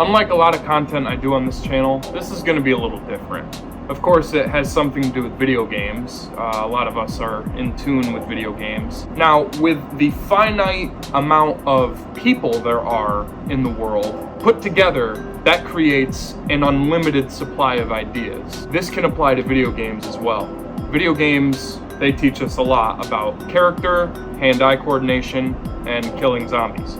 Unlike a lot of content I do on this channel, this is going to be a little different. Of course, it has something to do with video games. A lot of us are in tune with video games. Now, with the finite amount of people there are in the world, put together, that creates an unlimited supply of ideas. This can apply to video games as well. Video games, they teach us a lot about character, hand-eye coordination, and killing zombies.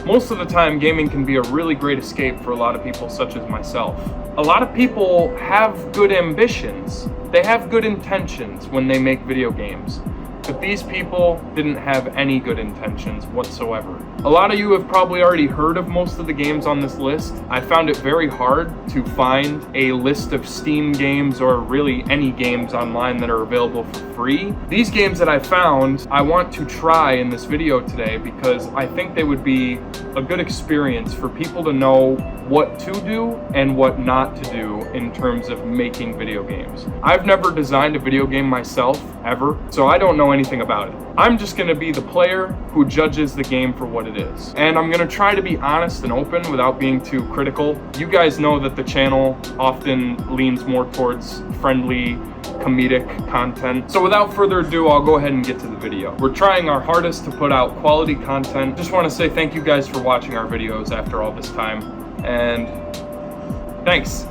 Most of the time, gaming can be a really great escape for a lot of people such as myself. A lot of people have good ambitions. They have good intentions when they make video games. But these people didn't have any good intentions whatsoever. A lot of you have probably already heard of most of the games on this list. I found it very hard to find a list of Steam games or really any games online that are available for free. These games that I found, I want to try in this video today because I think they would be a good experience for people to know what to do and what not to do in terms of making video games. I've never designed a video game myself, ever, so I don't know anything about it. I'm just gonna be the player who judges the game for what it is. And I'm gonna try to be honest and open without being too critical. You guys know that the channel often leans more towards friendly, comedic content. So without further ado, I'll go ahead and get to the video. We're trying our hardest to put out quality content. Just want to say thank you guys for watching our videos after all this time. And thanks.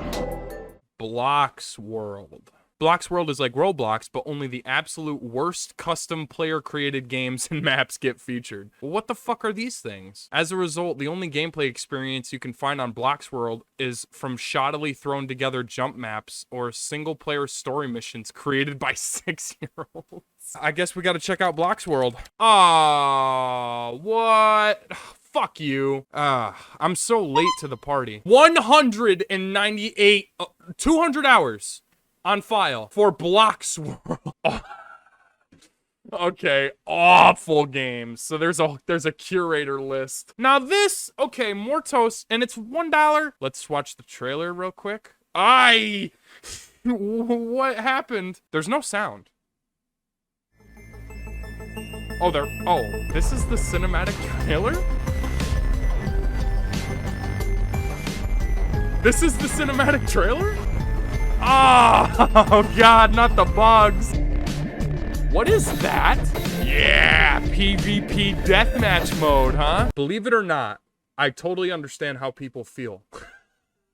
Blocks World. Blocks World is like Roblox, but only the absolute worst custom player-created games and maps get featured. Well, what the fuck are these things? As a result, the only gameplay experience you can find on Blocks World is from shoddily thrown together jump maps or single-player story missions created by 6-year-olds. I guess we gotta check out Blocks World. Aw, what? Fuck you. I'm so late to the party. 198, 200 hours. On file for Blocks World. Okay, awful games. So there's a curator list. Now this, okay, Mortos, and it's $1. Let's watch the trailer real quick. What happened? There's no sound. Oh, this is the cinematic trailer? This is the cinematic trailer? Oh, God, not the bugs. What is that? Yeah, PvP deathmatch mode, huh? Believe it or not, I totally understand how people feel.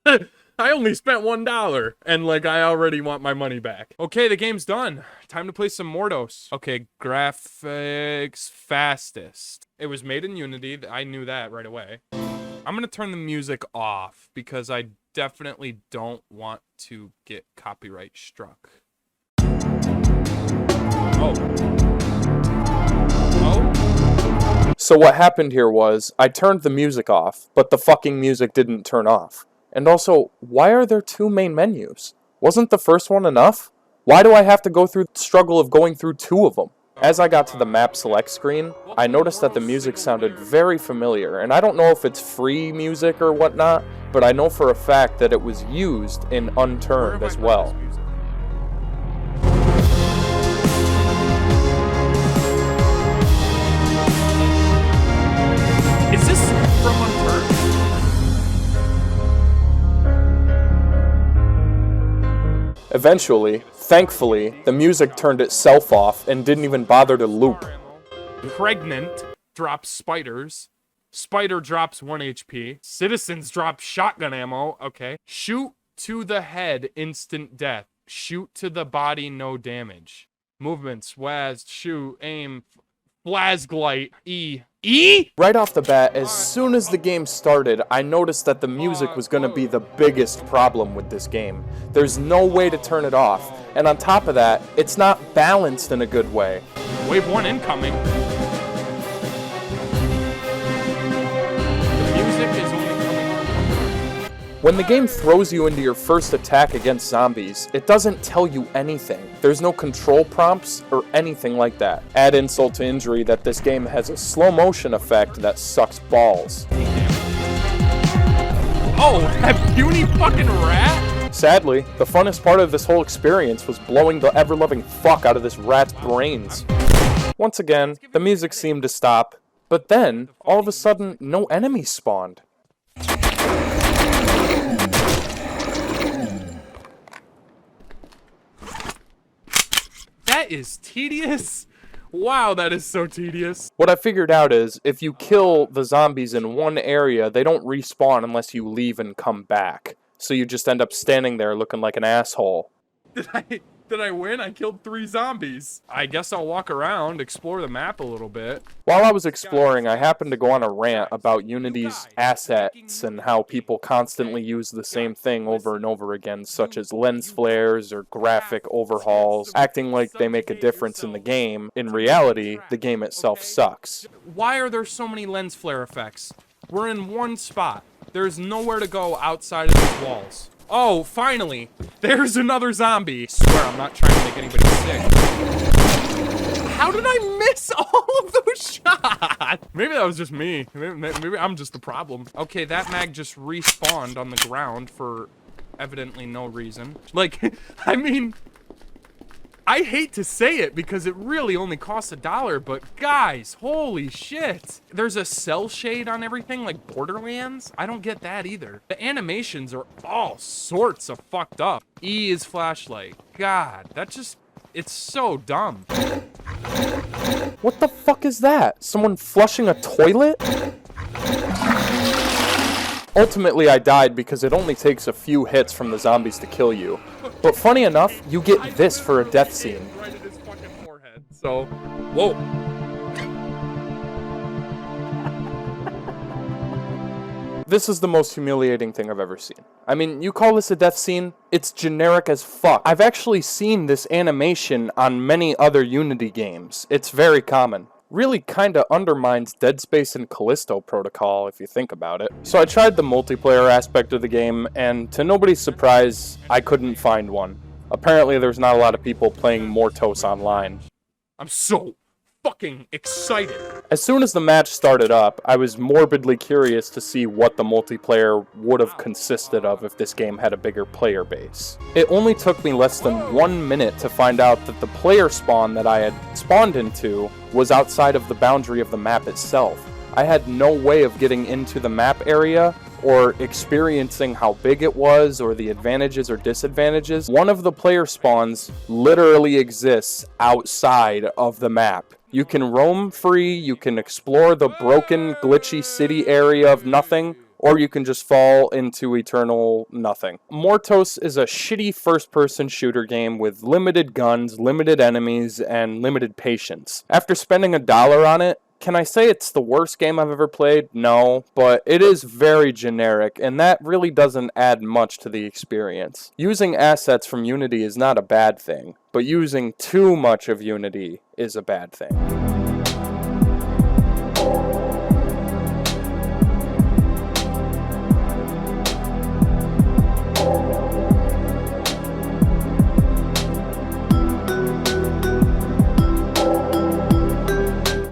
I only spent $1, and, like, I already want my money back. Okay, the game's done. Time to play some Mortos. Okay, graphics fastest. It was made in Unity. I knew that right away. I'm gonna turn the music off because I definitely don't want to get copyright struck. Oh. So what happened here was, I turned the music off, but the fucking music didn't turn off. And also, why are there two main menus? Wasn't the first one enough? Why do I have to go through the struggle of going through two of them? As I got to the map select screen, I noticed that the music sounded very familiar, and I don't know if it's free music or whatnot, but I know for a fact that it was used in Unturned as well. Is this from Unturned? Eventually, thankfully, the music turned itself off and didn't even bother to loop. Pregnant drops spiders. Spider drops 1 HP. Citizens drop shotgun ammo. Okay. Shoot to the head, instant death. Shoot to the body, no damage. Movements, WAS, shoot, aim, Flashlight, E. Right off the bat, as soon as the game started, I noticed that the music was going to be the biggest problem with this game. There's no way to turn it off, and on top of that, it's not balanced in a good way. Wave 1 incoming. The music is only coming. When the game throws you into your first attack against zombies, it doesn't tell you anything. There's no control prompts or anything like that. Add insult to injury that this game has a slow motion effect that sucks balls. Oh, that puny fucking rat? Sadly, the funnest part of this whole experience was blowing the ever-loving fuck out of this rat's brains. Once again, the music seemed to stop, but then, all of a sudden, no enemies spawned. That is tedious. Wow, that is so tedious. What I figured out is, if you kill the zombies in one area, they don't respawn unless you leave and come back. So you just end up standing there looking like an asshole. Did I win? I killed 3 zombies. I guess I'll walk around, explore the map a little bit. While I was exploring, I happened to go on a rant about Unity's assets and how people constantly use the same thing over and over again, such as lens flares or graphic overhauls, acting like they make a difference in the game. In reality, the game itself sucks. Why are there so many lens flare effects? We're in one spot. There's nowhere to go outside of these walls. Oh, finally! There's another zombie! I swear, I'm not trying to make anybody sick. How did I miss all of those shots? Maybe that was just me. Maybe I'm just the problem. Okay, that mag just respawned on the ground for evidently no reason. Like, I mean, I hate to say it because it really only costs $1, but guys, holy shit. There's a cell shade on everything like Borderlands. I don't get that either. The animations are all sorts of fucked up. E is flashlight. God, that just, it's so dumb. What the fuck is that? Someone flushing a toilet? Ultimately, I died because it only takes a few hits from the zombies to kill you. But funny enough, you get this for a death scene. Right in his fucking forehead. So, whoa. This is the most humiliating thing I've ever seen. I mean, you call this a death scene? It's generic as fuck. I've actually seen this animation on many other Unity games. It's very common. Really kinda undermines Dead Space and Callisto Protocol, if you think about it. So I tried the multiplayer aspect of the game, and to nobody's surprise, I couldn't find one. Apparently there's not a lot of people playing Mortos online. I'm so fucking excited. As soon as the match started up, I was morbidly curious to see what the multiplayer would have consisted of if this game had a bigger player base. It only took me less than 1 minute to find out that the player spawn that I had spawned into was outside of the boundary of the map itself. I had no way of getting into the map area or experiencing how big it was or the advantages or disadvantages. One of the player spawns literally exists outside of the map. You can roam free, you can explore the broken, glitchy city area of nothing, or you can just fall into eternal nothing. Mortos is a shitty first-person shooter game with limited guns, limited enemies, and limited patience. After spending $1 on it, can I say it's the worst game I've ever played? No, but it is very generic, and that really doesn't add much to the experience. Using assets from Unity is not a bad thing, but using too much of Unity is a bad thing.